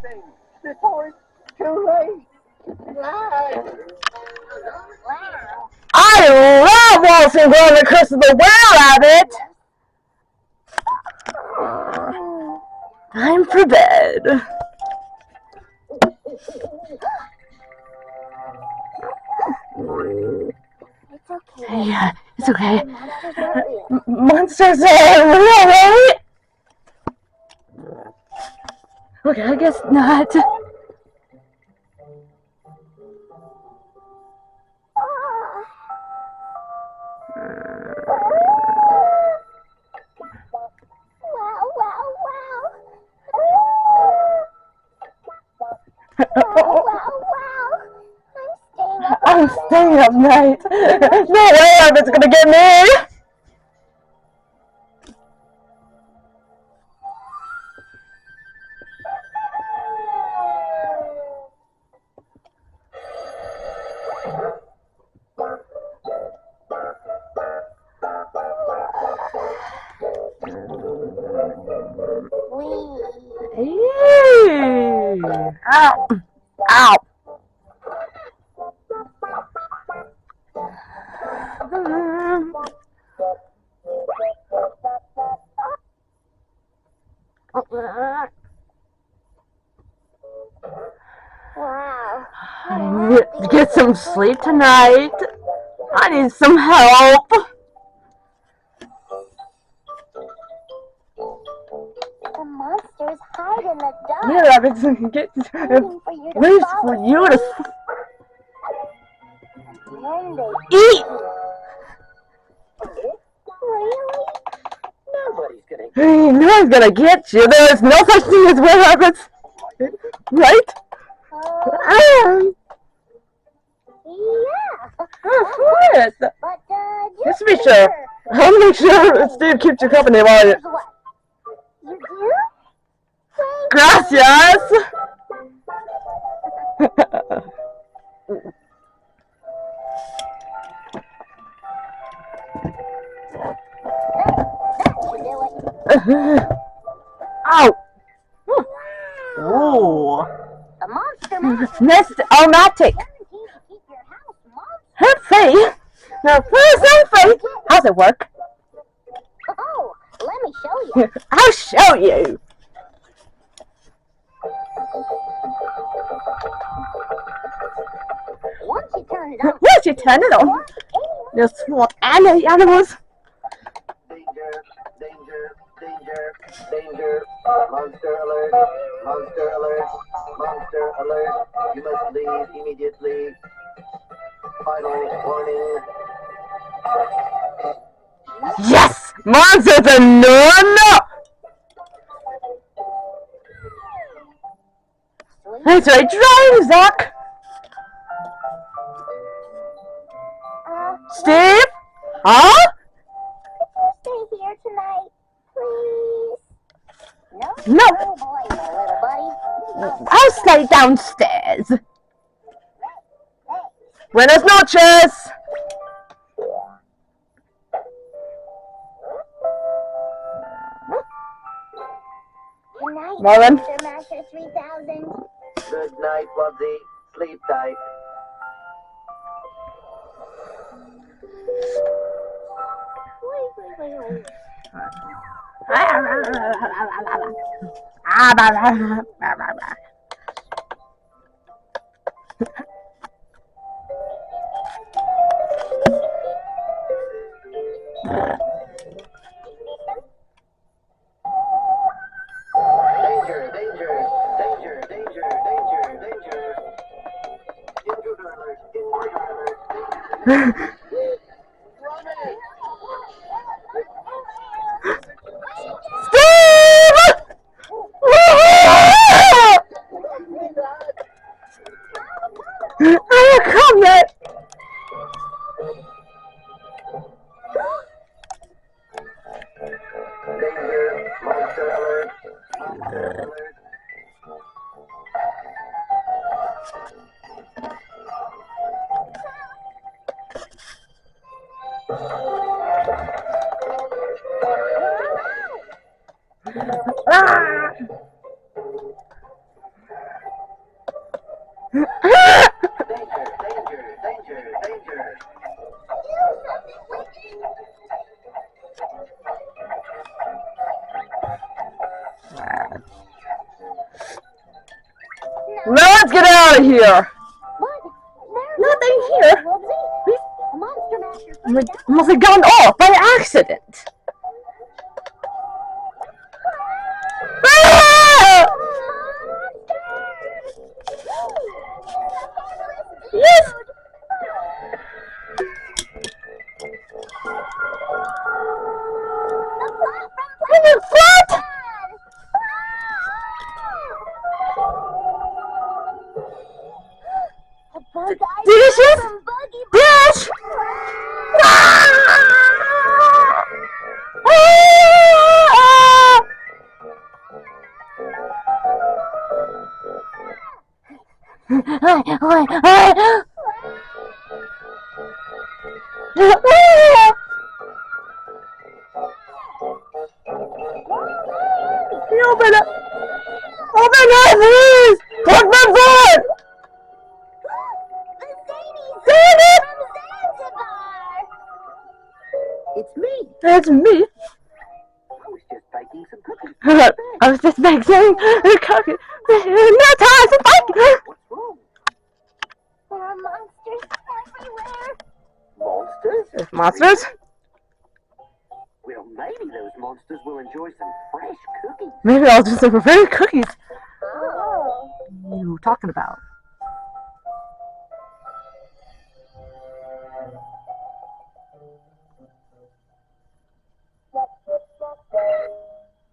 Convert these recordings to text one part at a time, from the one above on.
everything before it's too late. I love waltzing around the curse of the were-rabbit. Time for bed. Yeah, it's okay. Monsters are real, right? Okay, I guess not. I'm staying up night. No way it's gonna get me. Yay! Ow! Ow! Wow. I need to get some sleep tonight. I need some help. The monsters hide in the dark. Yeah, rabbits get ways for you to eat. Really? Nobody's gonna get Hey, no one's gonna get you. There is no such thing as were rabbits, right? Yeah. What? But, Just to be sure. I'll make sure Steve keeps you company while you. You do? Gracias. Ow. Ooh. The monster Next, automatic. Hey, now first I'm free. How's it work? Oh, let me show you. I'll show you. Once you turn it on, You swat animals. danger, danger, danger, danger. Monster alert, monster alert, monster alert. You must leave immediately. Final warning. Yes! Monsters are no! That's right, drive, Zach! Steve? Huh? stay here tonight, please. No. Oh boy, little buddy. I'll stay downstairs. Buenas noches! Good night, Marlin? Mr. Master 3000. Good night, Wubsy. Sleep tight. Wait. Danger, danger, danger, danger, danger, danger. Intruder alert, intruder alert. Come yet! Danger, monster alert, monster alert. Let's get out of here. What? Nothing here. Whoopsie. A monster master. Must have gone off by accident. Ah! Yes. What? Delicious? Bitch! Open up! Open up, please! Fuck my phone! It's me. That's me. I was just baking some cookies. I was just making a cookie. No time to fight! What's wrong? There are monsters everywhere. Monsters? There's monsters? Well, maybe those monsters will enjoy some fresh cookies. Maybe I'll do some very cookies. Oh. What are you talking about?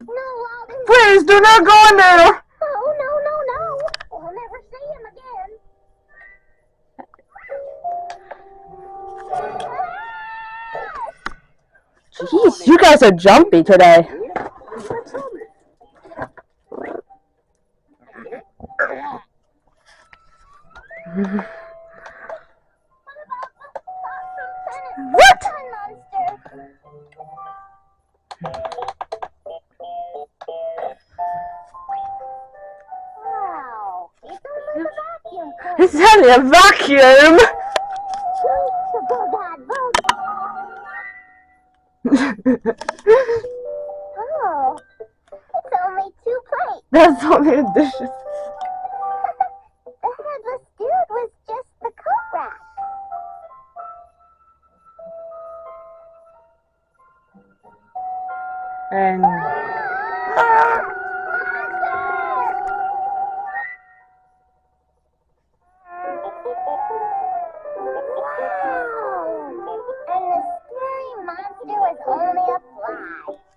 No, Walden. Please do not go in there! Oh, no. We'll never see him again. Jeez, you guys are jumpy today. What's on it? What? Monster. Wow. It's only the vacuum cleaner. It's having a vacuum! Oh, it's only 2 plates. That's only the dishes. The headless dude was just the coat rack. And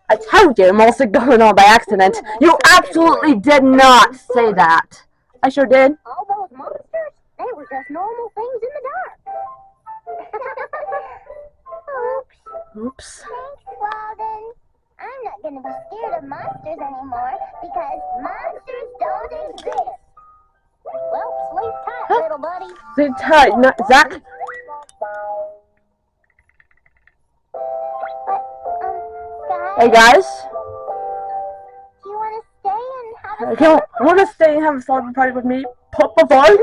I told you most of going on by accident. You absolutely did not say that. I sure did. All those monsters, they were just normal things in the dark. Oops. Oops. Thanks, Walden. I'm not gonna be scared of monsters anymore because monsters don't exist. Well, sleep tight, little buddy. Sit tight, not Zach. But, Hey guys, do you want to stay and have a okay, want to stay and have a fun party with me? Pop a boy.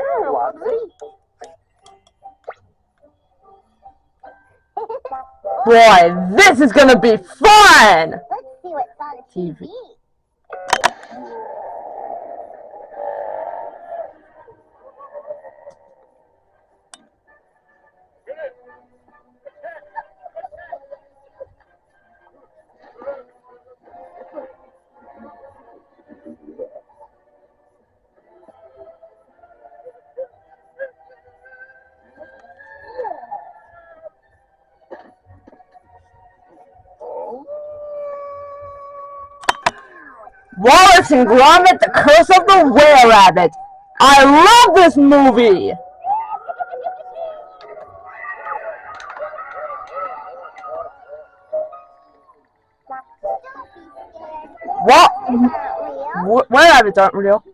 Boy, this is gonna be fun. Let's see what's on TV. Wallace and Gromit, The Curse of the Were-Rabbit. I love this movie. What? Were-Rabbits aren't real.